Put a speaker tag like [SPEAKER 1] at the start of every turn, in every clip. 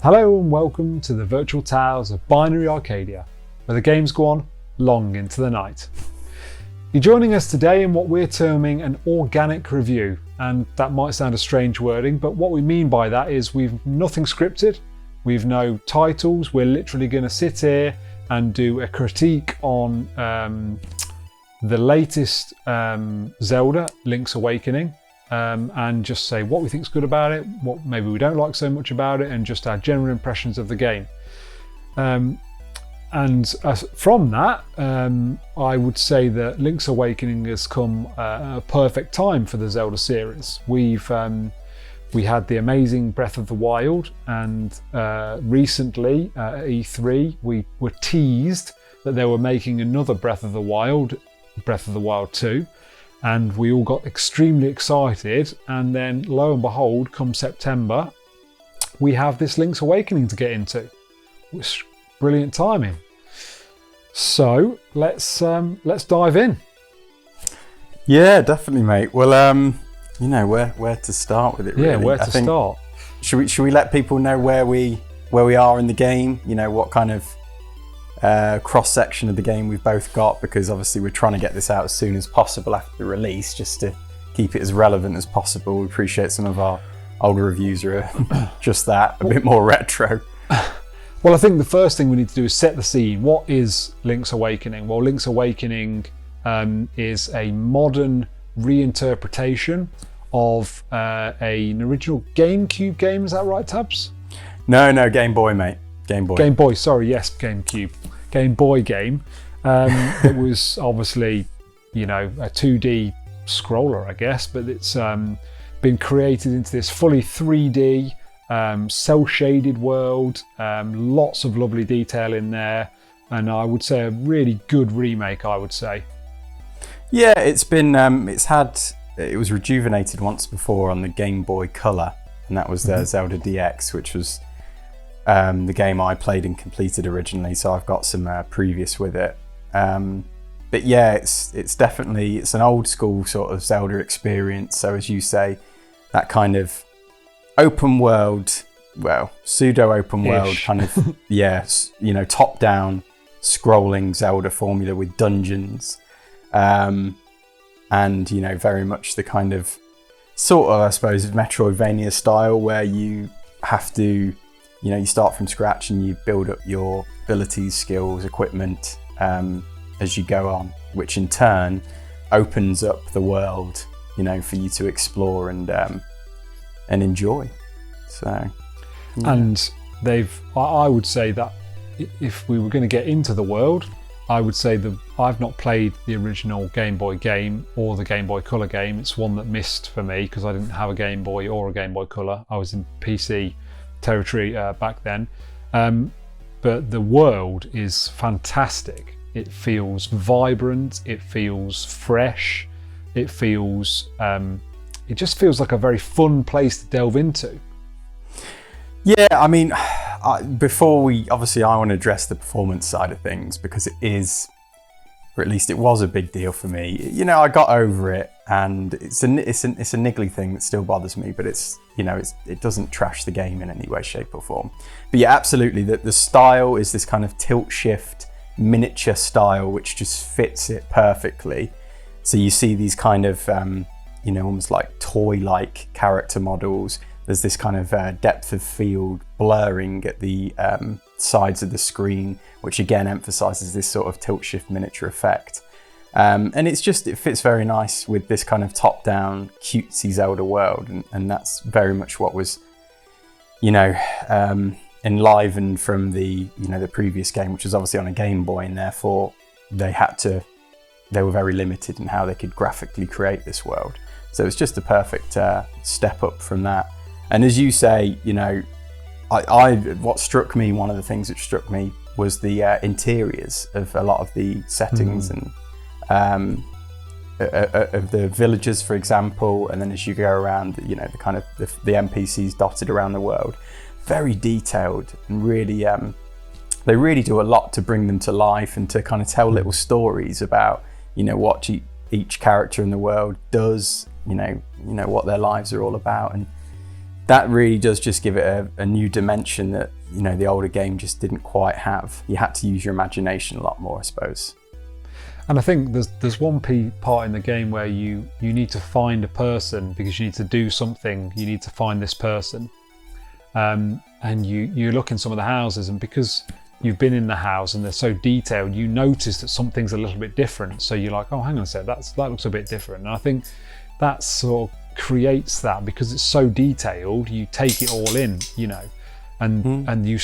[SPEAKER 1] Hello and welcome to the virtual tales of Binary Arcadia, where the games go on long into the night. You're joining us today in what we're terming an organic review, and that might sound a strange wording, but what we mean by that is we've nothing scripted, we've no titles, we're literally going to sit here and do a critique on the latest Zelda, Link's Awakening, and just say what we think's good about it, what maybe we don't like so much about it, and just our general impressions of the game. From that, I would say that Link's Awakening has come at a perfect time for the Zelda series. We had the amazing Breath of the Wild, and recently at E3 we were teased that they were making another Breath of the Wild 2. And we all got extremely excited, and then lo and behold, come September, we have this Link's Awakening to get into. Which brilliant timing. So let's dive in.
[SPEAKER 2] Yeah, definitely, mate. Well, where to start with it? Really?
[SPEAKER 1] Yeah, where to start?
[SPEAKER 2] Should we let people know where we are in the game? You know, what kind of cross section of the game we've both got, because obviously we're trying to get this out as soon as possible after the release, just to keep it as relevant as possible. We appreciate some of our older reviews are just that, a bit more retro.
[SPEAKER 1] Well, I think the first thing we need to do is set the scene. What is Link's Awakening? Well, Link's Awakening is a modern reinterpretation of an original GameCube game. Is that right, Tabz?
[SPEAKER 2] No, Game Boy, mate. Game Boy.
[SPEAKER 1] Game Boy, sorry, yes, GameCube. Game Boy game. It was obviously, a 2D scroller, I guess, but it's been created into this fully 3D, cel-shaded world, lots of lovely detail in there, and I would say a really good remake, I would say.
[SPEAKER 2] Yeah, it's been, it was rejuvenated once before on the Game Boy Color, and that was the Zelda DX, which was the game I played and completed originally, so I've got some previous with it. But yeah, it's definitely, it's an old school sort of Zelda experience. So as you say, that kind of open world, well, pseudo open world kind of, top down scrolling Zelda formula with dungeons, and very much the kind of sort of, I suppose, Metroidvania style where you have to. You start from scratch and you build up your abilities, skills, equipment as you go on, which in turn opens up the world, for you to explore and enjoy. So, yeah.
[SPEAKER 1] And I would say that if we were going to get into the world, I would say that I've not played the original Game Boy game or the Game Boy Color game. It's one that missed for me because I didn't have a Game Boy or a Game Boy Color. I was in PC territory back then, but the world is fantastic. It feels vibrant, it feels fresh, it just feels like a very fun place to delve into.
[SPEAKER 2] Yeah, I mean, before we, obviously I want to address the performance side of things, because it is, or at least it was, a big deal for me. I got over it, and it's a niggly thing that still bothers me, but it doesn't trash the game in any way, shape or form. But yeah, absolutely, the style is this kind of tilt shift miniature style, which just fits it perfectly. So you see these kind of, almost like toy-like character models. There's this kind of depth of field blurring at the sides of the screen, which again emphasizes this sort of tilt shift miniature effect. And it fits very nice with this kind of top-down cutesy Zelda world, and that's very much what was, enlivened from the previous game, which was obviously on a Game Boy, and therefore they were very limited in how they could graphically create this world. So it's just a perfect step up from that. And as you say, what struck me, one of the things that struck me was the interiors of a lot of the settings and of the villages, for example, and then as you go around, the kind of the NPCs dotted around the world, very detailed, and really they really do a lot to bring them to life and to kind of tell little stories about what each character in the world does, what their lives are all about. And that really does just give it a new dimension that, you know, the older game just didn't quite have. You had to use your imagination a lot more, I suppose.
[SPEAKER 1] And I think there's one part in the game where you need to find a person because you need to do something. You need to find this person, and you look in some of the houses, and because you've been in the house and they're so detailed, you notice that something's a little bit different. So you're like, oh, hang on a sec, that looks a bit different. And I think that sort of creates that, because it's so detailed, you take it all in, you know, and you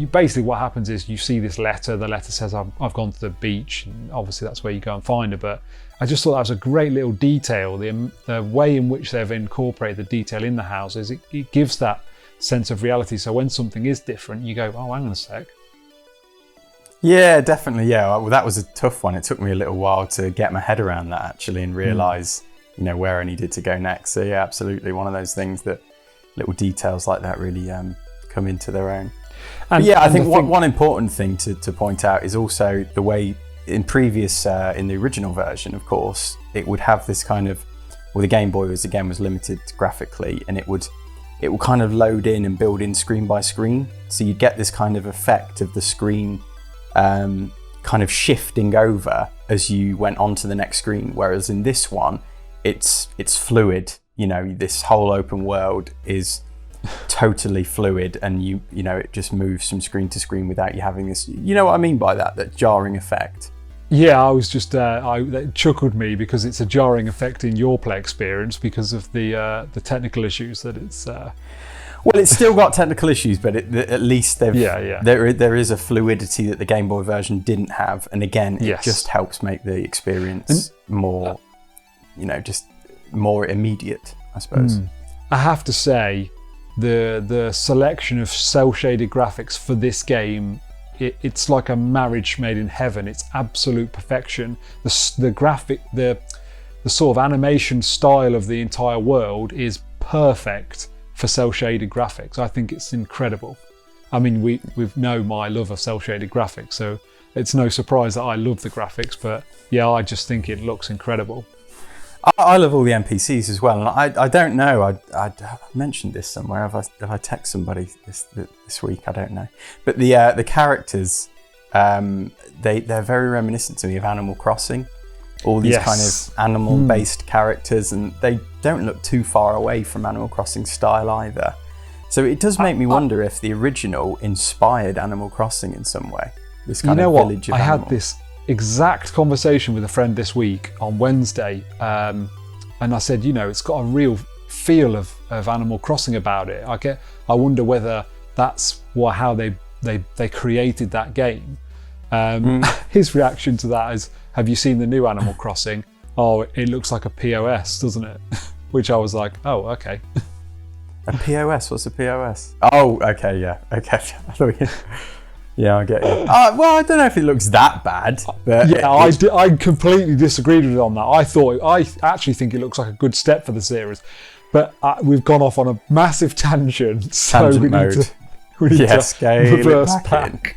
[SPEAKER 1] basically what happens is you see this letter. The letter says, I've gone to the beach, and obviously that's where you go and find her. But I just thought that was a great little detail. The way in which they've incorporated the detail in the houses, it gives that sense of reality. So when something is different, you go, oh, hang on a sec.
[SPEAKER 2] Yeah, definitely. Yeah, well, that was a tough one. It took me a little while to get my head around that, actually, and realise, you know, where I needed to go next. So yeah, absolutely, one of those things that little details like that really come into their own. And yeah, I think one important thing to point out is also the way in previous in the original version, of course, it would have this kind of, well, the Game Boy was limited graphically, and it would kind of load in and build in screen by screen, so you'd get this kind of effect of the screen kind of shifting over as you went on to the next screen, whereas in this one it's fluid. You know, this whole open world is totally fluid, and you know, it just moves from screen to screen without you having this, you know what I mean by that jarring effect.
[SPEAKER 1] Yeah, I was just that chuckled me because it's a jarring effect in your play experience because of the technical issues that it's
[SPEAKER 2] well, it's still got technical issues, but at least there is a fluidity that the Game Boy version didn't have, and again, it just helps make the experience more, you know, just more immediate, I suppose.
[SPEAKER 1] I have to say, the selection of cel-shaded graphics for this game, it's like a marriage made in heaven. It's absolute perfection. The sort of animation style of the entire world is perfect for cel-shaded graphics. I think it's incredible. I mean, we know my love of cel-shaded graphics, so it's no surprise that I love the graphics, but yeah, I just think it looks incredible.
[SPEAKER 2] I love all the NPCs as well, and I don't know, I mentioned this somewhere, have I texted somebody this week, I don't know, but the characters, they're very reminiscent to me of Animal Crossing. All these kind of animal-based characters, and they don't look too far away from Animal Crossing style either. So it does make me wonder if the original inspired Animal Crossing in some way. This kind of village of animals. I had this
[SPEAKER 1] exact conversation with a friend this week on Wednesday, and I said, you know, it's got a real feel of Animal Crossing about it. I wonder whether that's how they created that game. His reaction to that is, have you seen the new Animal Crossing? Oh, it looks like a POS, doesn't it? Which I was like, oh, okay.
[SPEAKER 2] A POS? What's a POS? Oh, okay, yeah. Okay. Yeah, I get you. Well, I don't know if it looks that bad. But
[SPEAKER 1] yeah, I completely disagreed with it on that. I actually think it looks like a good step for the series. But we've gone off on a massive tangent.
[SPEAKER 2] Tangent mode.
[SPEAKER 1] We need to reverse back.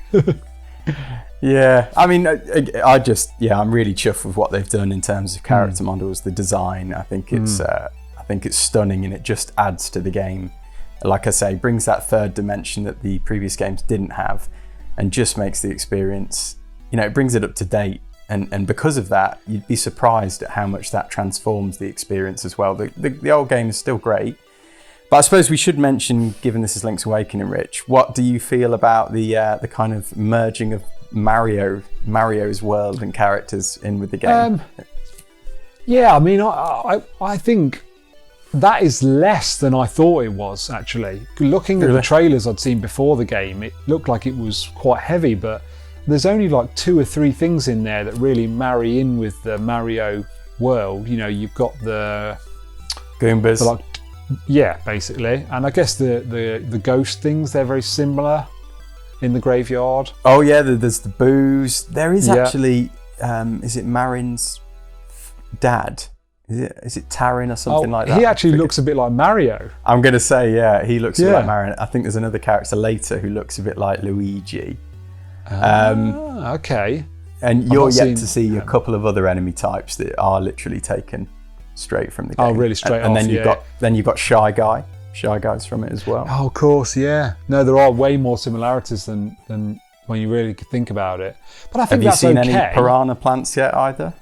[SPEAKER 2] Yeah, I mean, I'm really chuffed with what they've done in terms of character models, the design. I think it's stunning, and it just adds to the game. Like I say, brings that third dimension that the previous games didn't have, and just makes the experience, you know, it brings it up to date. And because of that, you'd be surprised at how much that transforms the experience as well. The old game is still great. But I suppose we should mention, given this is Link's Awakening, Rich, what do you feel about the kind of merging of Mario's world and characters in with the game?
[SPEAKER 1] Yeah, I mean, I think that is less than I thought it was, actually. Looking at the trailers I'd seen before the game, it looked like it was quite heavy, but there's only like 2 or 3 things in there that really marry in with the Mario world. You know, you've got the
[SPEAKER 2] Goombas.
[SPEAKER 1] Yeah, basically. And I guess the ghost things, they're very similar in the graveyard.
[SPEAKER 2] Oh yeah, there's the booze. There is actually, is it Marin's dad? Is it Tarin or something like that?
[SPEAKER 1] He actually looks a bit like Mario.
[SPEAKER 2] I'm going to say, yeah, he looks a bit like Mario. I think there's another character later who looks a bit like Luigi.
[SPEAKER 1] Okay.
[SPEAKER 2] And you're yet to see a couple of other enemy types that are literally taken straight from the game.
[SPEAKER 1] Oh, really? Straight off.
[SPEAKER 2] And then you've got Shy Guy, Shy Guys from it as well.
[SPEAKER 1] Oh, of course, yeah. No, there are way more similarities than when you really think about it. But I think that's okay.
[SPEAKER 2] Have you seen any piranha plants yet either?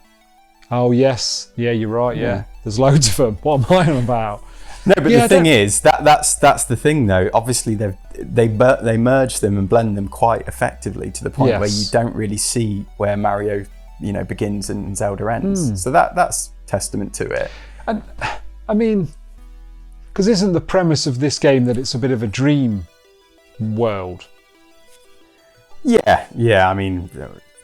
[SPEAKER 1] Oh, yes. Yeah, you're right, yeah. There's loads of them. What am I on about?
[SPEAKER 2] No, but the thing is, that's the thing though. Obviously, they merge them and blend them quite effectively to the point where you don't really see where Mario, begins and Zelda ends. So that's testament to it.
[SPEAKER 1] And I mean, because isn't the premise of this game that it's a bit of a dream world?
[SPEAKER 2] Yeah. I mean,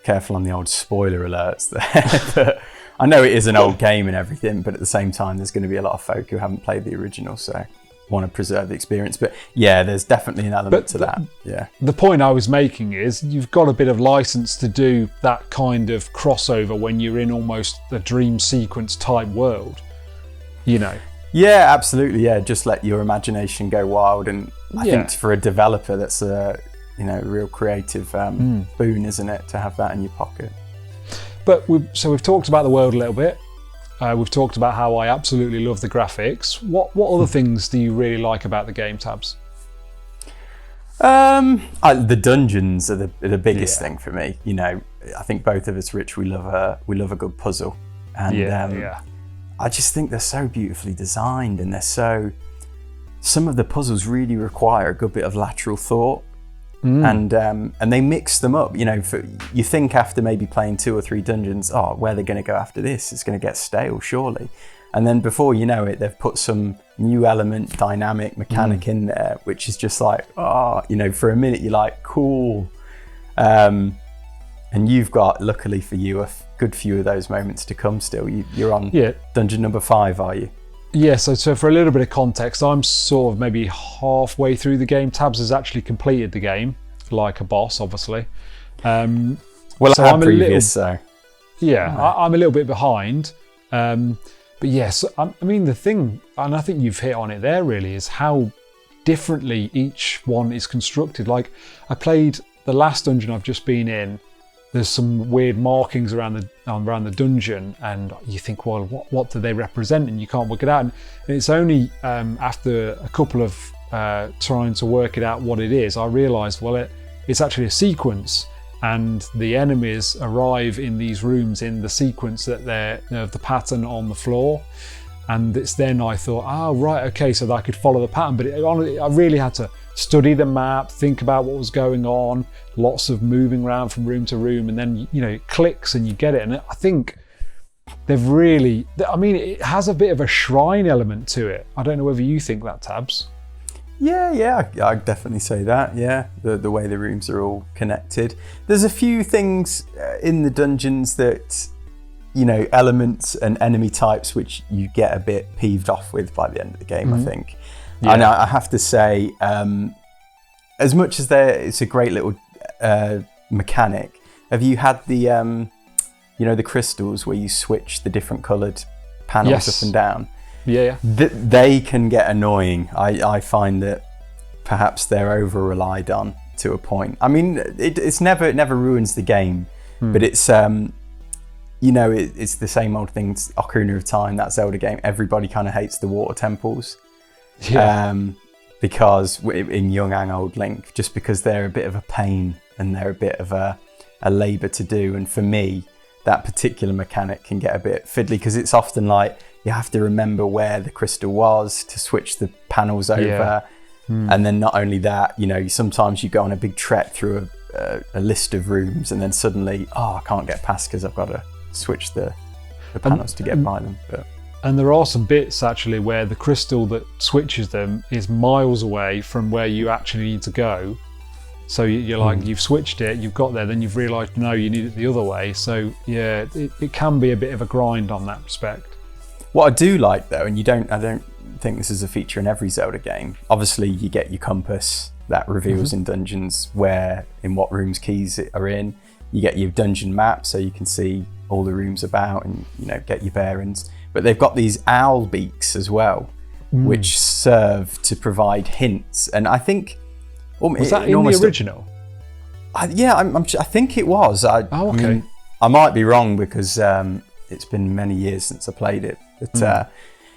[SPEAKER 2] careful on the old spoiler alerts there. I know it is an old game and everything, but at the same time, there's going to be a lot of folk who haven't played the original, so want to preserve the experience. But yeah, there's definitely an element to that. Yeah. The
[SPEAKER 1] point I was making is you've got a bit of license to do that kind of crossover when you're in almost a dream sequence type world,
[SPEAKER 2] Yeah, absolutely. Yeah, just let your immgination go wild, and I think for a developer, that's a real creative boon, isn't it, to have that in your pocket.
[SPEAKER 1] But we've talked about the world a little bit. We've talked about how I absolutely love the graphics. What other things do you really like about the game, Tabz?
[SPEAKER 2] The dungeons are the biggest thing for me. I think both of us, Rich, we love a good puzzle, and I just think they're so beautifully designed, and some of the puzzles really require a good bit of lateral thought. And they mix them up. You think after maybe playing 2 or 3 dungeons, where they're going to go after this? It's going to get stale, surely. And then before you know it, they've put some new element, dynamic mechanic in there, which is just like, for a minute you're like, cool. And you've got, luckily for you, a good few of those moments to come still. You're on dungeon number 5, are you?
[SPEAKER 1] Yeah, so for a little bit of context, I'm sort of maybe halfway through the game. Tabz has actually completed the game, like a boss, obviously.
[SPEAKER 2] I'm a
[SPEAKER 1] little bit behind. But yes, I mean, the thing, and I think you've hit on it there really, is how differently each one is constructed. Like, I played the last dungeon I've just been in. There's some weird markings around the dungeon, and you think, well, what do they represent? And you can't work it out. And it's only after a couple of trying to work it out what it is, I realised, well, it's actually a sequence, and the enemies arrive in these rooms in the sequence that they're the pattern on the floor. And it's then I thought, right, okay, so that I could follow the pattern. But I really had to study the map, think about what was going on, lots of moving around from room to room, and then, it clicks and you get it. And I think they've really, it has a bit of a shrine element to it. I don't know whether you think that, Tabz.
[SPEAKER 2] Yeah, I'd definitely say that, yeah. The way the rooms are all connected. There's a few things in the dungeons that, elements and enemy types which you get a bit peeved off with by the end of the game, I think. Yeah. And I have to say, as much as it's a great little mechanic, have you had the, the crystals where you switch the different coloured panels up and down?
[SPEAKER 1] Yeah.
[SPEAKER 2] They can get annoying. I find that perhaps they're over-relied on to a point. I mean, it never ruins the game, but it's... it's the same old thing. Ocarina of Time, that Zelda game. Everybody kind of hates the water temples, because in young and old Link, just because they're a bit of a pain and they're a bit of a labour to do. And for me, that particular mechanic can get a bit fiddly because it's often like you have to remember where the crystal was to switch the panels over, and then not only that, sometimes you go on a big trek through a list of rooms, and then suddenly, I can't get past because I've got to switch the panels to get by them.
[SPEAKER 1] And there are some bits actually where the crystal that switches them is miles away from where you actually need to go. So you're like, you've switched it, you've got there, then you've realised, no, you need it the other way. So yeah, it can be a bit of a grind on that respect.
[SPEAKER 2] What I do like though, and I don't think this is a feature in every Zelda game, obviously you get your compass that reveals in dungeons in what rooms keys are in. You get your dungeon map so you can see all the rooms about and get your bearings. But they've got these owl beaks as well, which serve to provide hints. And I think
[SPEAKER 1] was that in the original?
[SPEAKER 2] I think it was.
[SPEAKER 1] Okay.
[SPEAKER 2] I mean, I might be wrong because it's been many years since I played it. But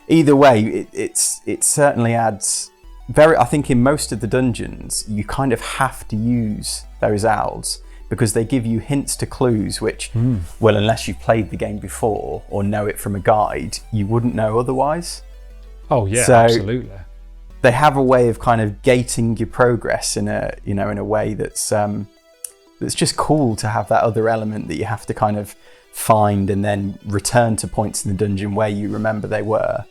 [SPEAKER 2] either way, it certainly adds I think in most of the dungeons, you kind of have to use those owls because they give you hints to clues, which, well, unless you've played the game before or know it from a guide, you wouldn't know otherwise.
[SPEAKER 1] Oh yeah,
[SPEAKER 2] so
[SPEAKER 1] absolutely.
[SPEAKER 2] They have a way of kind of gating your progress in a way that's just cool to have that other element that you have to kind of find and then return to points in the dungeon where you remember they were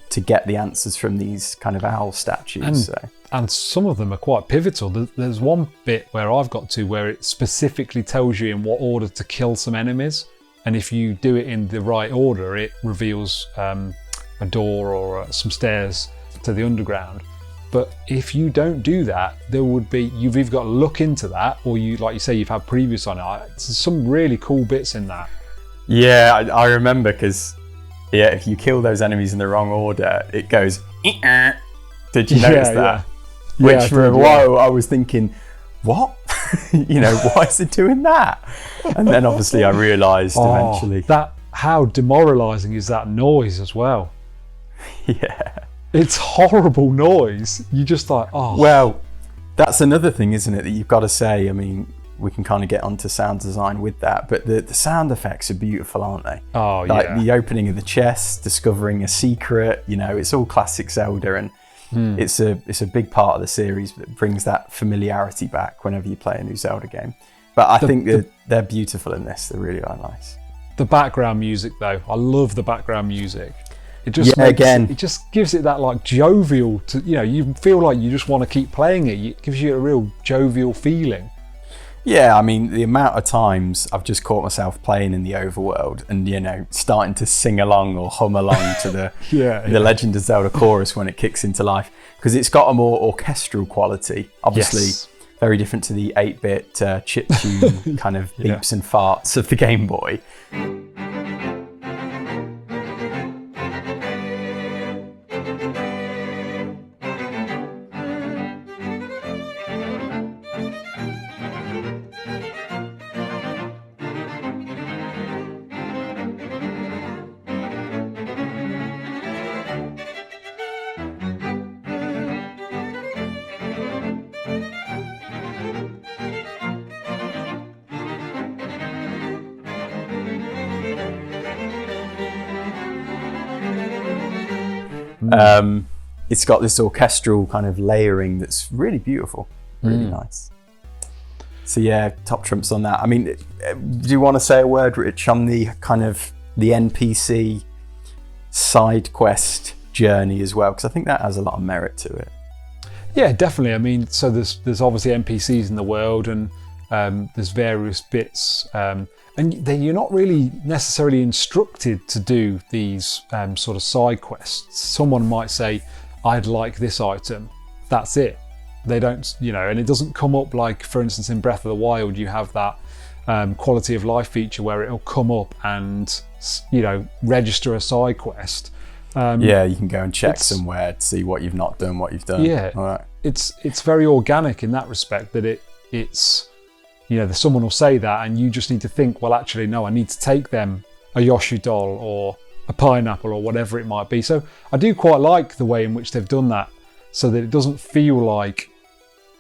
[SPEAKER 2] to get the answers from these kind of owl statues.
[SPEAKER 1] And some of them are quite pivotal. There's one bit where I've got to where it specifically tells you in what order to kill some enemies. And if you do it in the right order, it reveals a door or some stairs to the underground. But if you don't do that, you've either got to look into that, or like you say, you've had previews on it. There's some really cool bits in that.
[SPEAKER 2] Yeah, I remember because if you kill those enemies in the wrong order, it goes. Did you notice that? Which for a while I was thinking, what? Why is it doing that? And then obviously I realised eventually.
[SPEAKER 1] How demoralising is that noise as well?
[SPEAKER 2] Yeah.
[SPEAKER 1] It's horrible noise. You just like, oh.
[SPEAKER 2] Well, that's another thing, isn't it, that you've got to say. I mean, we can kind of get onto sound design with that, but the sound effects are beautiful, aren't they?
[SPEAKER 1] Oh,
[SPEAKER 2] like the opening of the chest, discovering a secret, it's all classic Zelda, and it's a big part of the series that brings that familiarity back whenever you play a new Zelda game. But I think they're beautiful in this. They really are nice.
[SPEAKER 1] The background music, though, I love the background music. It just gives it that like jovial. You feel like you just want to keep playing it. It gives you a real jovial feeling. Yeah,
[SPEAKER 2] I mean, the amount of times I've just caught myself playing in the overworld and, starting to sing along or hum along to the Legend of Zelda chorus when it kicks into life, because it's got a more orchestral quality. Obviously, very different to the 8-bit chiptune kind of beeps and farts of the Game Boy. It's got this orchestral kind of layering that's really beautiful, really nice. So yeah, top trumps on that. I mean, do you want to say a word, Rich, on the kind of the NPC side quest journey as well? Because I think that has a lot of merit to it.
[SPEAKER 1] Yeah, definitely. I mean, so there's obviously NPCs in the world, and there's various bits. And then you're not really necessarily instructed to do these sort of side quests. Someone might say, I'd like this item. That's it. They don't, and it doesn't come up like, for instance, in Breath of the Wild, you have that quality of life feature where it'll come up and, register a side quest.
[SPEAKER 2] You can go and check somewhere to see what you've not done, what you've done.
[SPEAKER 1] Yeah, all right. It's very organic in that respect, that it's someone will say that and you just need to think, well, actually, no, I need to take them a Yoshi doll or a pineapple or whatever it might be. So I do quite like the way in which they've done that, so that it doesn't feel like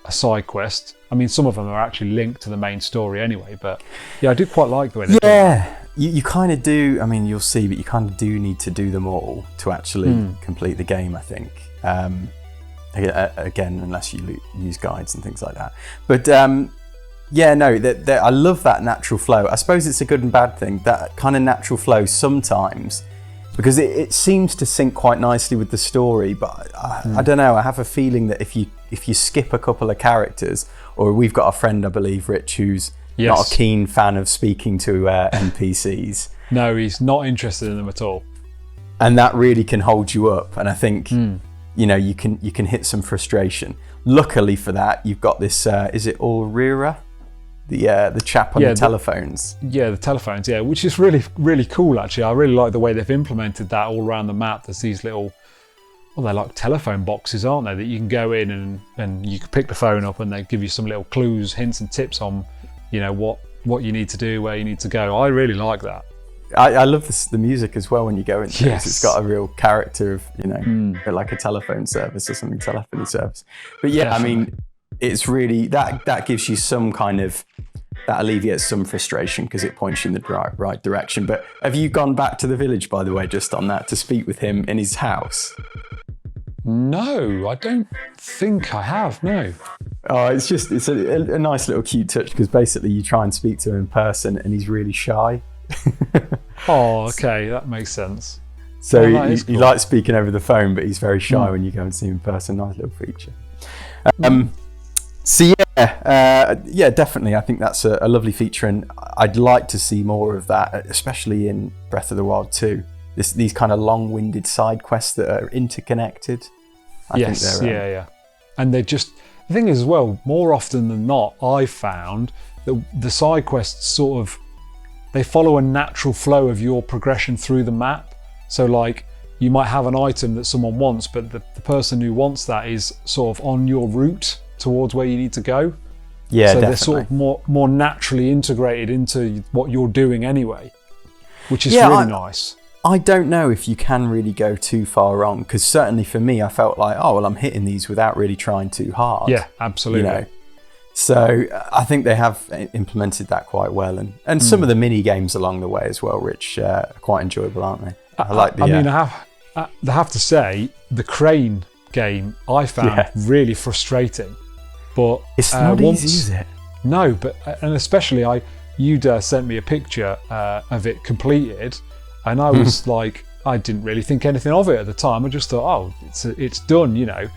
[SPEAKER 1] a side quest. I mean, some of them are actually linked to the main story anyway, but yeah, I do quite like the way they've done that.
[SPEAKER 2] You kind of do. I mean, you'll see, but you kind of do need to do them all to actually complete the game, I think. Again, unless you use guides and things like that. But I love that natural flow. I suppose it's a good and bad thing, that kind of natural flow sometimes, because it seems to sync quite nicely with the story. But I don't know, I have a feeling that if you skip a couple of characters, or we've got a friend, I believe, Rich, who's not a keen fan of speaking to NPCs.
[SPEAKER 1] No, he's not interested in them at all.
[SPEAKER 2] And that really can hold you up. And I think, you can hit some frustration. Luckily for that, you've got this, is it Aurora? The chap on the telephones.
[SPEAKER 1] The telephones, which is really, really cool, actually. I really like the way they've implemented that all around the map. There's these little, they're like telephone boxes, aren't they, that you can go in and you can pick the phone up and they give you some little clues, hints and tips on, what you need to do, where you need to go. I really like that.
[SPEAKER 2] I love the music as well when you go into it.
[SPEAKER 1] Yes.
[SPEAKER 2] It's got a real character of, like a telephone service or something, telephony service. But yeah,
[SPEAKER 1] Definitely.
[SPEAKER 2] I mean, it's really, that gives you some kind of, that alleviates some frustration because it points you in the right direction. But have you gone back to the village, by the way, just on that, to speak with him in his house?
[SPEAKER 1] No, I don't think I have, no.
[SPEAKER 2] Oh, it's a nice little cute touch because basically you try and speak to him in person and he's really shy.
[SPEAKER 1] Oh, okay, that makes sense.
[SPEAKER 2] So
[SPEAKER 1] cool.
[SPEAKER 2] he likes speaking over the phone, but he's very shy when you go and see him in person. Nice little feature. So yeah, definitely. I think that's a lovely feature, and I'd like to see more of that, especially in Breath of the Wild 2. These kind of long-winded side quests that are interconnected. I think they're,
[SPEAKER 1] And they're just, the thing is as well, more often than not, I've found that the side quests sort of, they follow a natural flow of your progression through the map. So like, you might have an item that someone wants, but the person who wants that is sort of on your route towards where you need to go.
[SPEAKER 2] Yeah,
[SPEAKER 1] so
[SPEAKER 2] definitely.
[SPEAKER 1] they're sort of more naturally integrated into what you're doing anyway, which is really nice.
[SPEAKER 2] I don't know if you can really go too far wrong, because certainly for me, I felt like, oh, well, I'm hitting these without really trying too hard.
[SPEAKER 1] Yeah, absolutely.
[SPEAKER 2] You know? So I think they have implemented that quite well. And some of the mini games along the way as well, Rich, are quite enjoyable, aren't they?
[SPEAKER 1] I have to say, the crane game I found really frustrating. But
[SPEAKER 2] it's not easy, is it?
[SPEAKER 1] No, but and especially you'd sent me a picture of it completed, and I was like, I didn't really think anything of it at the time. I just thought, oh, it's done, you know.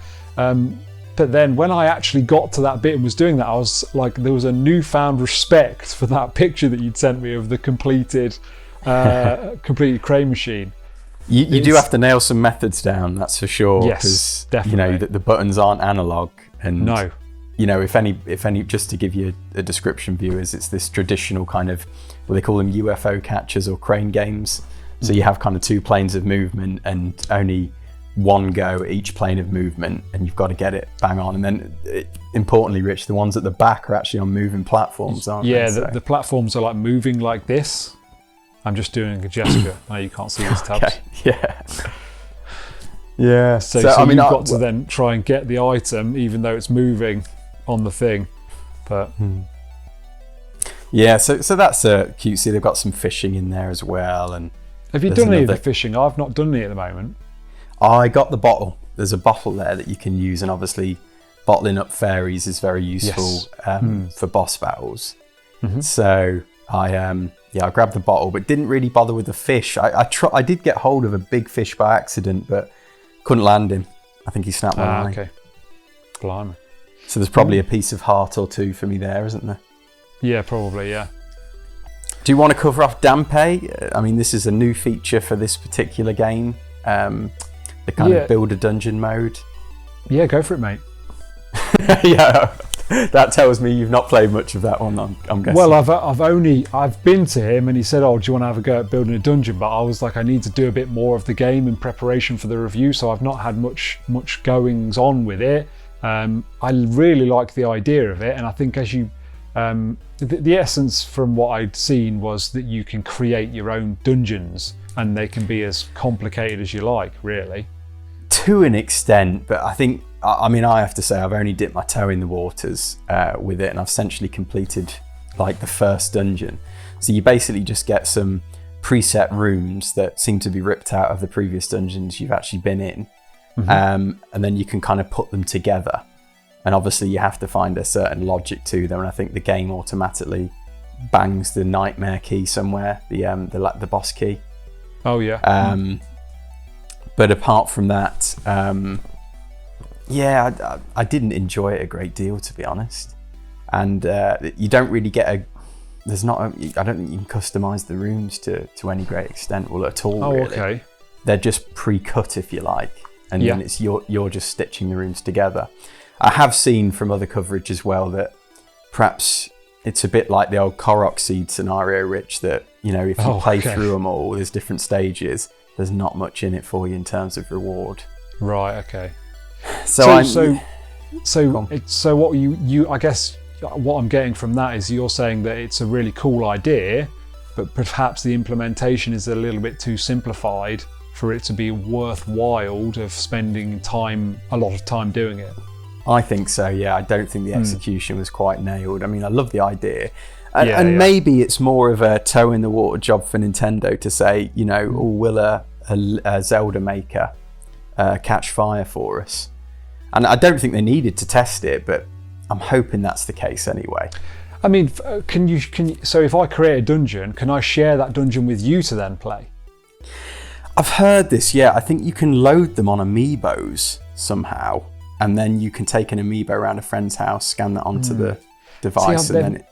[SPEAKER 1] But then when I actually got to that bit and was doing that, I was like, there was a newfound respect for that picture that you'd sent me of the completed crane machine.
[SPEAKER 2] You do have to nail some methods down, that's for sure.
[SPEAKER 1] Yes, definitely.
[SPEAKER 2] You know, the buttons aren't analog, and
[SPEAKER 1] no.
[SPEAKER 2] You know, if any, just to give you a description, viewers, it's this traditional kind of, well, they call them UFO catchers or crane games. So you have kind of two planes of movement and only one go at each plane of movement, and you've got to get it bang on. And then, importantly, Rich, the ones at the back are actually on moving platforms, aren't they?
[SPEAKER 1] Yeah, the platforms are like moving like this. I'm just doing a gesture. No, you can't see this, Tabs.
[SPEAKER 2] Okay. Yeah. Yeah.
[SPEAKER 1] So I mean, you've got to then try and get the item, even though it's moving on the thing. But
[SPEAKER 2] yeah, so that's cute. See, they've got some fishing in there as well. And
[SPEAKER 1] have you done any of the fishing? I've not done any at the moment.
[SPEAKER 2] I got the bottle. There's a bottle there that you can use, and obviously bottling up fairies is very useful for boss battles. So I grabbed the bottle, but didn't really bother with the fish. I did get hold of a big fish by accident, but couldn't land him. I think he snapped my line.
[SPEAKER 1] Okay. Blimey.
[SPEAKER 2] So there's probably a piece of heart or two for me there, isn't there? Yeah,
[SPEAKER 1] probably, yeah.
[SPEAKER 2] Do you want to cover off Dampe? I mean, this is a new feature for this particular game. The kind of build a dungeon mode.
[SPEAKER 1] Yeah, go for it, mate.
[SPEAKER 2] Yeah, that tells me you've not played much of that one, I'm guessing.
[SPEAKER 1] Well, I've been to him and he said, oh, do you want to have a go at building a dungeon? But I was like, I need to do a bit more of the game in preparation for the review, so I've not had much goings on with it. I really like the idea of it, and I think as you the essence from what I'd seen was that you can create your own dungeons and they can be as complicated as you like, really.
[SPEAKER 2] To an extent, but I think, I mean, I have to say I've only dipped my toe in the waters with it, and I've essentially completed like the first dungeon. So you basically just get some preset rooms that seem to be ripped out of the previous dungeons you've actually been in. And then you can kind of put them together, and obviously you have to find a certain logic to them, and I think the game automatically bangs the nightmare key somewhere, the boss key.
[SPEAKER 1] Oh yeah.
[SPEAKER 2] But apart from that, I didn't enjoy it a great deal, to be honest. And you don't really get I don't think you can customize the rooms to any great extent, well, at all.
[SPEAKER 1] Oh,
[SPEAKER 2] really.
[SPEAKER 1] okay.
[SPEAKER 2] They're just pre-cut, if you like. And then it's you're just stitching the rooms together. I have seen from other coverage as well that perhaps it's a bit like the old Korok Seed scenario, Rich, that, you know, if you play through them all, there's different stages, there's not much in it for you in terms of reward.
[SPEAKER 1] Right, okay.
[SPEAKER 2] So
[SPEAKER 1] what you I guess what I'm getting from that is you're saying that it's a really cool idea, but perhaps the implementation is a little bit too simplified for it to be worthwhile of spending a lot of time doing it.
[SPEAKER 2] I think so, yeah. I don't think the execution was quite nailed. I mean, I love the idea. And maybe it's more of a toe in the water job for Nintendo to say, you know, will a Zelda maker catch fire for us? And I don't think they needed to test it, but I'm hoping that's the case anyway.
[SPEAKER 1] I mean, can you? So if I create a dungeon, can I share that dungeon with you to then play?
[SPEAKER 2] I've heard this, yeah. I think you can load them on amiibos somehow, and then you can take an amiibo around a friend's house, scan that onto the device, and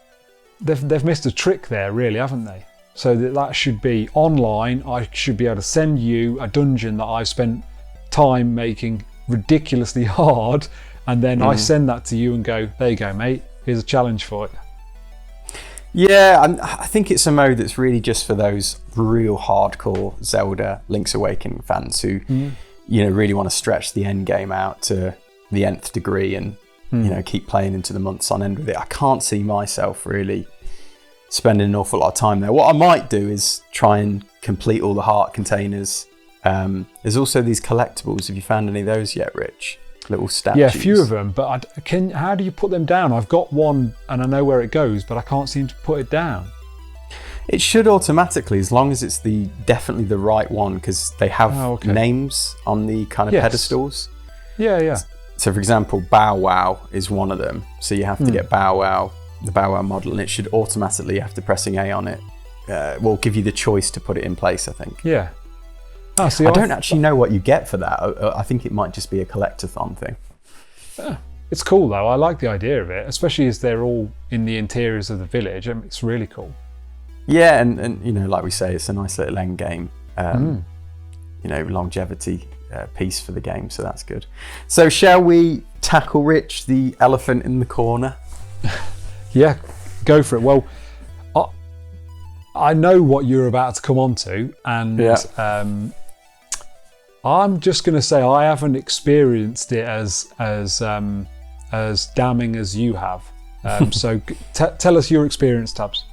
[SPEAKER 2] then
[SPEAKER 1] they've missed a trick there, really, haven't they? So that should be online. I should be able to send you a dungeon that I've spent time making ridiculously hard, and then I send that to you and go, there you go, mate. Here's a challenge for it.
[SPEAKER 2] Yeah, I think it's a mode that's really just for those real hardcore Zelda Link's Awakening fans who, you know, really want to stretch the end game out to the nth degree and, you know, keep playing into the months on end with it. I can't see myself really spending an awful lot of time there. What I might do is try and complete all the heart containers. There's also these collectibles. Have you found any of those yet, Rich? Little statues.
[SPEAKER 1] Yeah, a few of them, but how do you put them down? I've got one and I know where it goes, but I can't seem to put it down.
[SPEAKER 2] It should automatically, as long as it's definitely the right one, because they have names on the kind of pedestals. Yeah. So for example, Bow Wow is one of them. So you have to get Bow Wow, the Bow Wow model, and it should automatically, after pressing A on it, will give you the choice to put it in place, I think.
[SPEAKER 1] Yeah. Oh, see,
[SPEAKER 2] I don't actually know what you get for that. I think it might just be a collectathon thing.
[SPEAKER 1] It's cool though. I like the idea of it, especially as they're all in the interiors of the village. It's really cool.
[SPEAKER 2] Yeah, and you know, like we say, it's a nice little end game, you know, longevity piece for the game, so that's good. So shall we tackle, Rich, the elephant in the corner?
[SPEAKER 1] Yeah, go for it. Well, I know what you're about to come on to, and I'm just going to say I haven't experienced it as damning as you have. So tell us your experience, Tabz.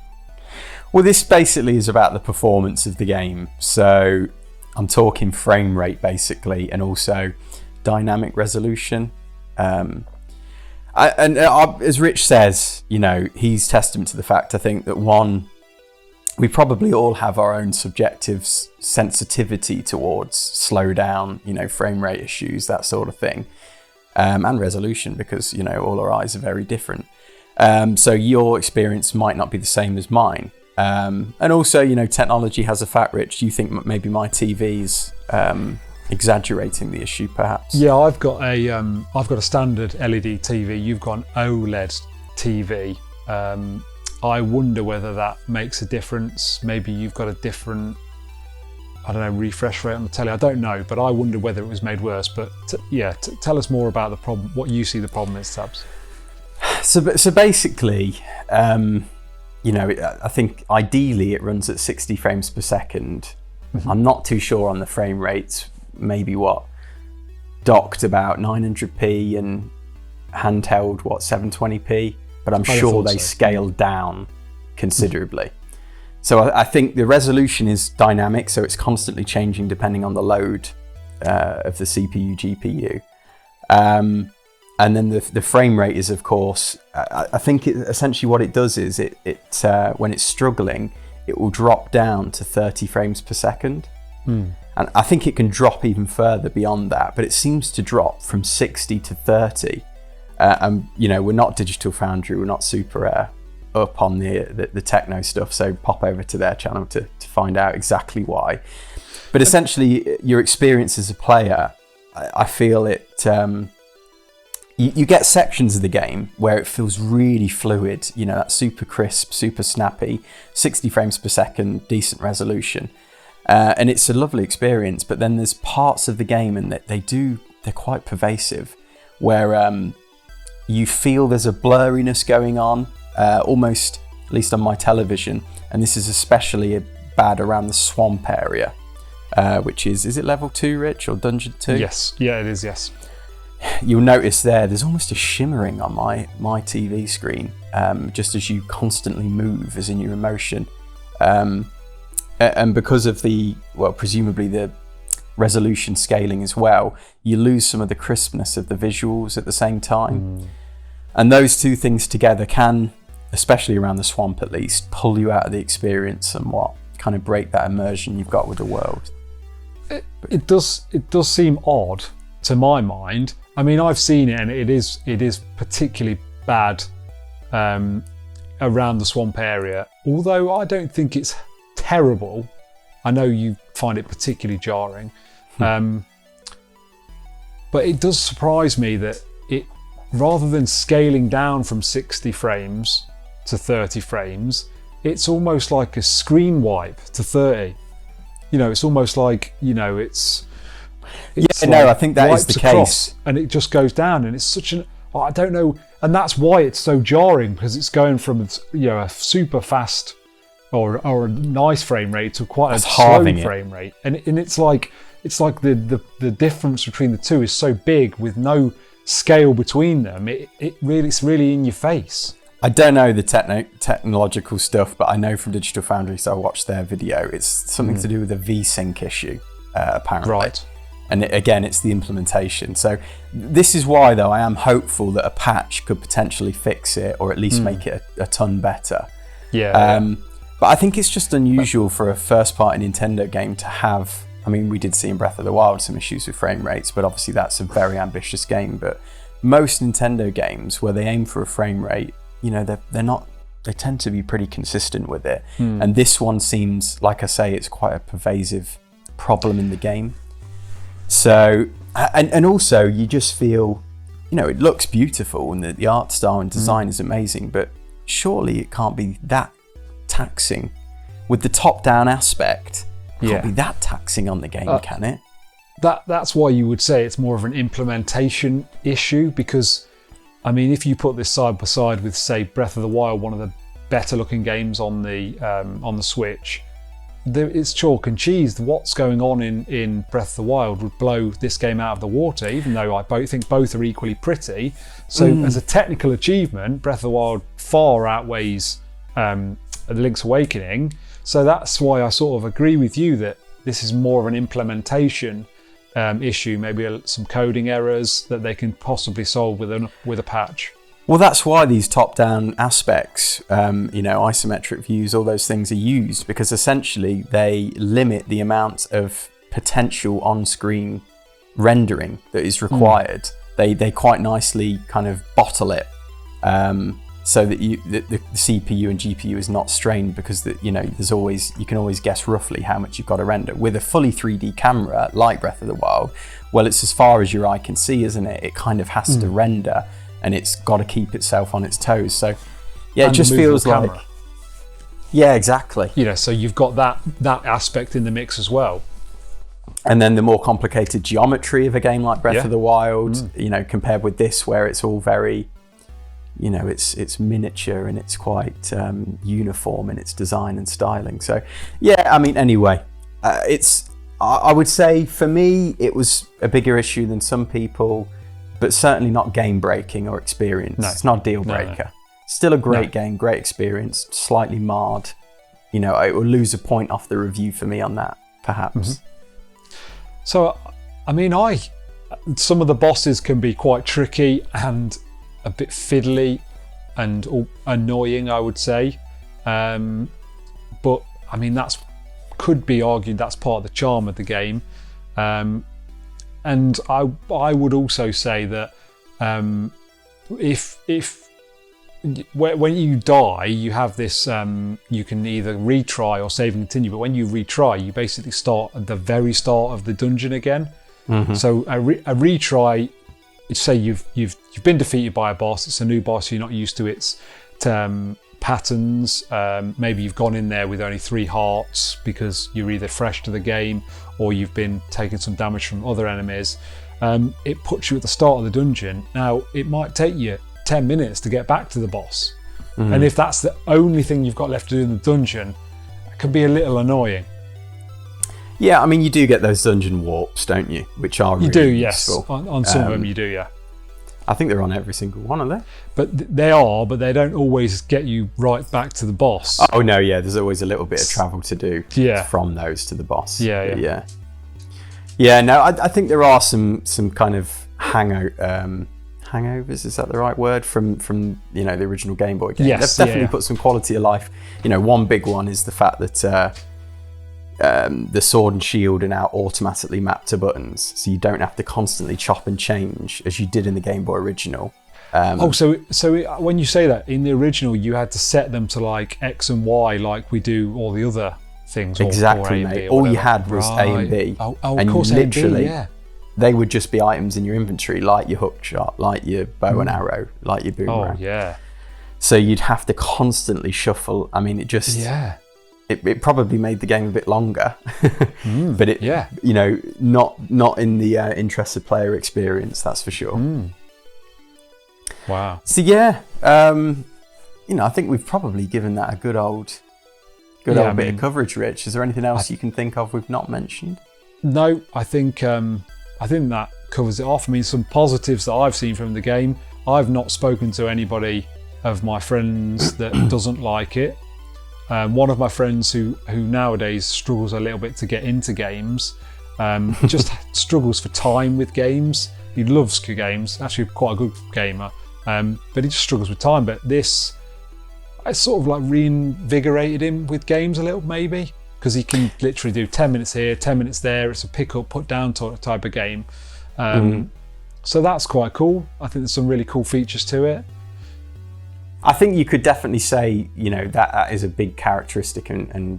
[SPEAKER 2] Well, this basically is about the performance of the game. So I'm talking frame rate, basically, and also dynamic resolution. As Rich says, you know, he's testament to the fact, I think, that we probably all have our own subjective sensitivity towards slow down, you know, frame rate issues, that sort of thing, and resolution, because, you know, all our eyes are very different. So your experience might not be the same as mine. And also, you know, technology has a fat, Rich. Do you think maybe my TV's exaggerating the issue, perhaps?
[SPEAKER 1] Yeah, I've got a standard LED TV. You've got an OLED TV. I wonder whether that makes a difference. Maybe you've got a different, I don't know, refresh rate on the telly. I don't know, but I wonder whether it was made worse. But tell us more about the problem, what you see the problem is, Tabz.
[SPEAKER 2] So basically, you know, I think ideally it runs at 60 frames per second. I'm not too sure on the frame rates, maybe docked about 900p and handheld, 720p. But I'm sure they scaled down considerably. So I think the resolution is dynamic, so it's constantly changing depending on the load of the CPU, GPU. And then the frame rate is, of course, I think essentially what it does is it when it's struggling, it will drop down to 30 frames per second. And I think it can drop even further beyond that, but it seems to drop from 60 to 30. And you know, we're not Digital Foundry, we're not super up on the techno stuff, so pop over to their channel to find out exactly why. But essentially, your experience as a player, I feel it. You get sections of the game where it feels really fluid. You know, that's super crisp, super snappy, 60 frames per second, decent resolution, and it's a lovely experience. But then there's parts of the game, and they're quite pervasive, where you feel there's a blurriness going on, almost, at least on my television, and this is especially bad around the swamp area, which is it level 2, Rich, or dungeon 2?
[SPEAKER 1] Yes, yeah, it is, yes.
[SPEAKER 2] You'll notice there's almost a shimmering on my TV screen, just as you constantly move, as in your emotion And because of presumably the resolution scaling as well, you lose some of the crispness of the visuals at the same time. And those two things together can, especially around the swamp at least, pull you out of the experience somewhat, kind of break that immersion you've got with the world.
[SPEAKER 1] It does seem odd to my mind. I mean, I've seen it, and it is particularly bad around the swamp area. Although I don't think it's terrible. I know you find it particularly jarring, but it does surprise me that it, rather than scaling down from 60 frames to 30 frames, it's almost like a screen wipe to 30. You know, it's almost like, you know, it's
[SPEAKER 2] I think that is the case,
[SPEAKER 1] and it just goes down, and it's such an, I don't know, and that's why it's so jarring, because it's going from, you know, a super fast or a nice frame rate to quite a slow frame rate, and it's like the difference between the two is so big with no scale between them. It's really in your face.
[SPEAKER 2] I don't know the technological stuff, but I know from Digital Foundry, so I watched their video, it's something to do with a V-Sync issue, apparently.
[SPEAKER 1] Right.
[SPEAKER 2] And again, it's the implementation. So this is why, though, I am hopeful that a patch could potentially fix it, or at least make it a ton better.
[SPEAKER 1] Yeah.
[SPEAKER 2] But I think it's just unusual for a first-party Nintendo game to have, I mean, we did see in Breath of the Wild some issues with frame rates, but obviously that's a very ambitious game. But most Nintendo games, where they aim for a frame rate, you know, they tend to be pretty consistent with it. And this one seems, like I say, it's quite a pervasive problem in the game. So, and also you just feel, you know, it looks beautiful, and the art style and design is amazing, but surely it can't be that taxing with the top-down aspect. It can't be that taxing on the game, can it?
[SPEAKER 1] That's why you would say it's more of an implementation issue, because I mean, if you put this side by side with, say, Breath of the Wild, one of the better looking games on the Switch, it's chalk and cheese. What's going on in Breath of the Wild would blow this game out of the water, even though I think both are equally pretty. So as a technical achievement, Breath of the Wild far outweighs Link's Awakening. So that's why I sort of agree with you that this is more of an implementation issue, maybe some coding errors that they can possibly solve with a patch.
[SPEAKER 2] Well, that's why these top-down aspects, you know, isometric views, all those things are used, because essentially they limit the amount of potential on-screen rendering that is required. They quite nicely kind of bottle it, so that the CPU and GPU is not strained, because you know, you can always guess roughly how much you've got to render. With a fully 3D camera like Breath of the Wild, well, it's as far as your eye can see, isn't it? It kind of has to render, and it's got to keep itself on its toes. So yeah,
[SPEAKER 1] and
[SPEAKER 2] it just feels like
[SPEAKER 1] camera.
[SPEAKER 2] Yeah, exactly.
[SPEAKER 1] You know, so you've got that aspect in the mix as well.
[SPEAKER 2] And then the more complicated geometry of a game like Breath of the Wild, you know, compared with this, where it's all very, you know, it's miniature and it's quite uniform in its design and styling. So yeah, I mean, anyway, I would say for me it was a bigger issue than some people, but certainly not game breaking or experience.
[SPEAKER 1] No.
[SPEAKER 2] It's not a deal breaker. No. Still a great game, great experience, slightly marred. You know, it will lose a point off the review for me on that, perhaps.
[SPEAKER 1] So, I mean, some of the bosses can be quite tricky and a bit fiddly and annoying, I would say. But I mean, could be argued that's part of the charm of the game. And I would also say that when you die, you have this, you can either retry or save and continue, but when you retry, you basically start at the very start of the dungeon again. So a retry, say you've been defeated by a boss, it's a new boss, you're not used to its patterns, maybe you've gone in there with only 3 hearts because you're either fresh to the game or you've been taking some damage from other enemies. It puts you at the start of the dungeon. Now, it might take you 10 minutes to get back to the boss. And if that's the only thing you've got left to do in the dungeon, it can be a little annoying.
[SPEAKER 2] Yeah, I mean, you do get those dungeon warps, don't you? Which are really
[SPEAKER 1] you do,
[SPEAKER 2] useful.
[SPEAKER 1] yes. On some of them you do, yeah.
[SPEAKER 2] I think they're on every single one, are they?
[SPEAKER 1] But they are, but they don't always get you right back to the boss.
[SPEAKER 2] Oh no, yeah. There's always a little bit of travel to do from those to the boss.
[SPEAKER 1] Yeah.
[SPEAKER 2] No, I think there are some kind of hangovers. Is that the right word from the original Game Boy game?
[SPEAKER 1] Yes,
[SPEAKER 2] They've definitely put some quality of life. One big one is the fact that the sword and shield are now automatically mapped to buttons, so you don't have to constantly chop and change as you did in the Game Boy original.
[SPEAKER 1] So when you say that, in the original you had to set them to like X and Y like we do all the other things.
[SPEAKER 2] Exactly, mate. All you had was A and B.
[SPEAKER 1] Oh,
[SPEAKER 2] and
[SPEAKER 1] of course,
[SPEAKER 2] literally,
[SPEAKER 1] A and B,
[SPEAKER 2] they would just be items in your inventory, like your hook shot, like your bow and arrow, like your boomerang.
[SPEAKER 1] Oh, yeah. So
[SPEAKER 2] you'd have to constantly shuffle. I mean, it just...
[SPEAKER 1] Yeah.
[SPEAKER 2] It probably made the game a bit longer, but not in the interest of player experience, that's for sure.
[SPEAKER 1] Wow.
[SPEAKER 2] So I think we've probably given that a good old bit of coverage, Rich. Is there anything else you can think of we've not mentioned?
[SPEAKER 1] No, I think that covers it off. I mean, some positives that I've seen from the game. I've not spoken to anybody of my friends that doesn't like it. One of my friends who nowadays struggles a little bit to get into games, just struggles for time with games. He loves games, actually quite a good gamer, but he just struggles with time. But this, I sort of like reinvigorated him with games a little, maybe, because he can literally do 10 minutes here, 10 minutes there. It's a pick up, put down type of game. So that's quite cool. I think there's some really cool features to it.
[SPEAKER 2] I think you could definitely say, that is a big characteristic and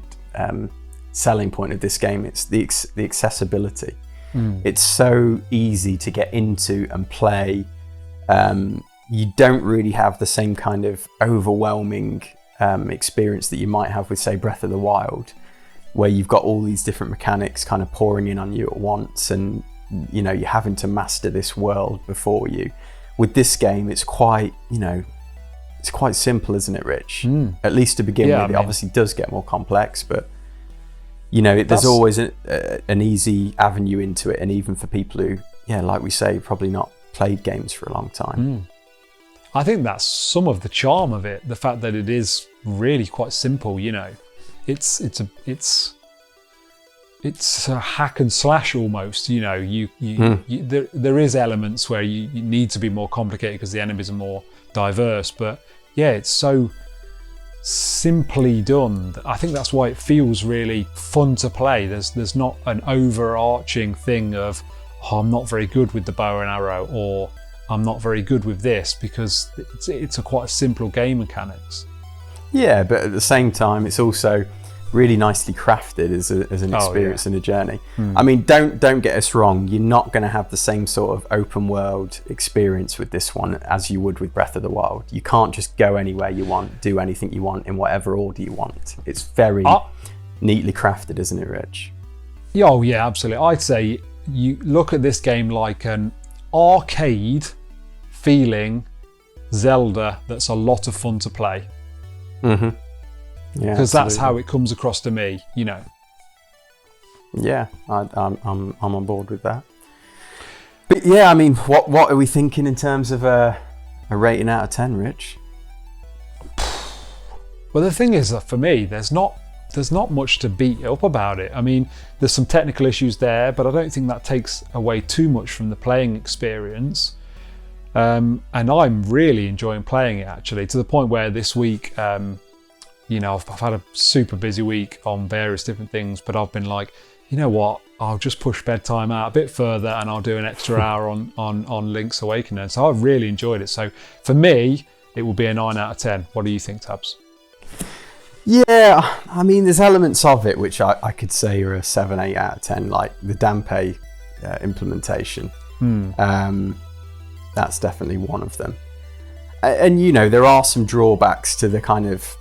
[SPEAKER 2] selling point of this game. It's the accessibility. It's so easy to get into and play. You don't really have the same kind of overwhelming experience that you might have with, say, Breath of the Wild, where you've got all these different mechanics kind of pouring in on you at once, and you're having to master this world before you. With this game, it's quite, it's quite simple, isn't it, Rich? At least to begin with. It obviously does get more complex, but there's always an easy avenue into it, and even for people who, like we say, probably not played games for a long time.
[SPEAKER 1] I think that's some of the charm of it, the fact that it is really quite simple. It's a hack and slash almost. There is elements where you need to be more complicated because the enemies are more diverse, but it's so simply done. I think that's why it feels really fun to play. There's not an overarching thing of, I'm not very good with the bow and arrow, or I'm not very good with this, because it's quite a simple game mechanics. Yeah,
[SPEAKER 2] but at the same time, it's also really nicely crafted as an experience and a journey. I mean, don't get us wrong. You're not going to have the same sort of open world experience with this one as you would with Breath of the Wild. You can't just go anywhere you want, do anything you want in whatever order you want. It's very neatly crafted, isn't it, Rich?
[SPEAKER 1] Oh yeah, absolutely. I'd say you look at this game like an arcade feeling Zelda that's a lot of fun to play. Yeah, because that's how it comes across to me,
[SPEAKER 2] Yeah, I'm on board with that. But I mean, what are we thinking in terms of a rating out of 10, Rich?
[SPEAKER 1] Well, the thing is that for me, there's not much to beat up about it. I mean, there's some technical issues there, but I don't think that takes away too much from the playing experience. And I'm really enjoying playing it, actually, to the point where this week, I've had a super busy week on various different things, but I've been like, you know what, I'll just push bedtime out a bit further and I'll do an extra hour on Link's Awakening. So I've really enjoyed it. So for me, it will be a 9 out of 10. What do you think, Tabz?
[SPEAKER 2] Yeah, I mean, there's elements of it which I could say are a 7, 8 out of 10, like the Dampe implementation. That's definitely one of them. And, there are some drawbacks to the kind of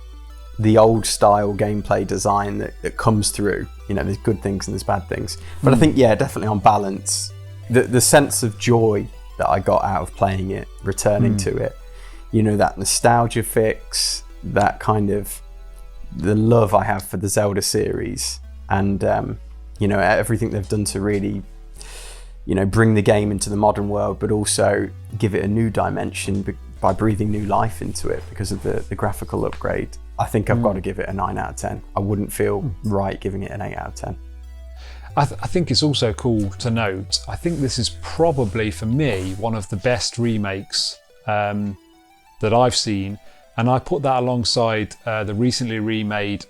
[SPEAKER 2] the old style gameplay design that comes through. There's good things and there's bad things. But I think, definitely on balance, the sense of joy that I got out of playing it, returning to it, that nostalgia fix, that kind of the love I have for the Zelda series, and everything they've done to really bring the game into the modern world, but also give it a new dimension by breathing new life into it because of the graphical upgrade, I think I've got to give it a 9 out of 10. I wouldn't feel right giving it an 8 out of 10.
[SPEAKER 1] I think it's also cool to note, I think this is probably, for me, one of the best remakes that I've seen. And I put that alongside the recently remade,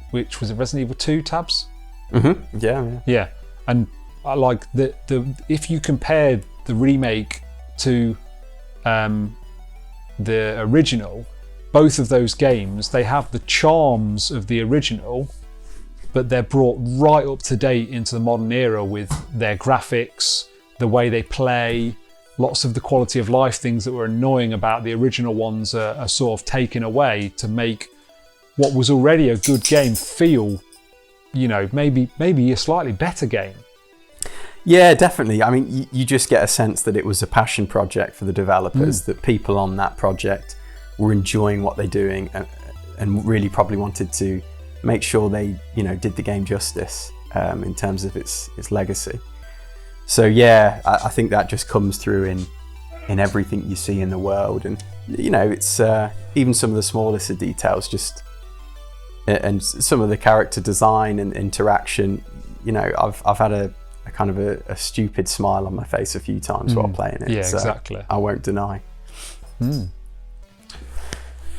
[SPEAKER 1] which was it Resident Evil 2, Tabz?
[SPEAKER 2] Mm-hmm. Yeah.
[SPEAKER 1] And I like if you compared the remake to the original, both of those games, they have the charms of the original, but they're brought right up to date into the modern era with their graphics, the way they play. Lots of the quality of life things that were annoying about the original ones are sort of taken away to make what was already a good game feel, maybe a slightly better game.
[SPEAKER 2] Yeah, definitely. I mean, you just get a sense that it was a passion project for the developers, that people on that project were enjoying what they're doing and really probably wanted to make sure they, did the game justice in terms of its legacy. So yeah, I think that just comes through in everything you see in the world, and it's even some of the smallest of details, and some of the character design and interaction. I've had a kind of a stupid smile on my face a few times while playing it.
[SPEAKER 1] Yeah,
[SPEAKER 2] so
[SPEAKER 1] exactly.
[SPEAKER 2] I won't deny.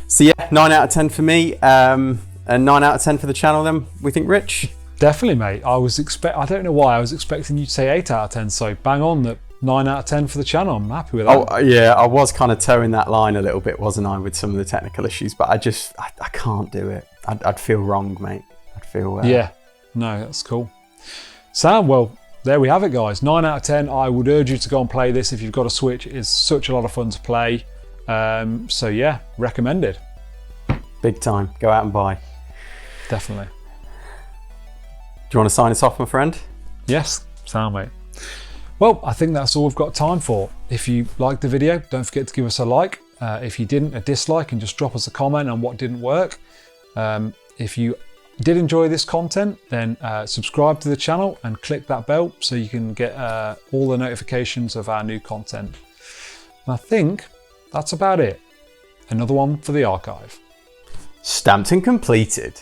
[SPEAKER 2] So yeah, 9 out of 10 for me, and 9 out of 10 for the channel. Then we think, Rich.
[SPEAKER 1] Definitely, mate. I don't know why I was expecting you to say 8 out of 10. So bang on, that 9 out of 10 for the channel. I'm happy with that.
[SPEAKER 2] Oh yeah, I was kind of towing that line a little bit, wasn't I, with some of the technical issues? But I can't do it. I'd feel wrong, mate. I'd feel.
[SPEAKER 1] Yeah, no, that's cool. Sam, well, there we have it, guys. 9 out of 10. I would urge you to go and play this if you've got a Switch. It is such a lot of fun to play. So yeah, recommended.
[SPEAKER 2] Big time. Go out and buy.
[SPEAKER 1] Definitely.
[SPEAKER 2] Do you want to sign us off, my friend?
[SPEAKER 1] Yes, sound mate. Well, I think that's all we've got time for. If you liked the video, don't forget to give us a like. If you didn't, a dislike, and just drop us a comment on what didn't work. If you did enjoy this content, then subscribe to the channel and click that bell so you can get all the notifications of our new content. And I think that's about it. Another one for the archive.
[SPEAKER 2] Stamped and completed.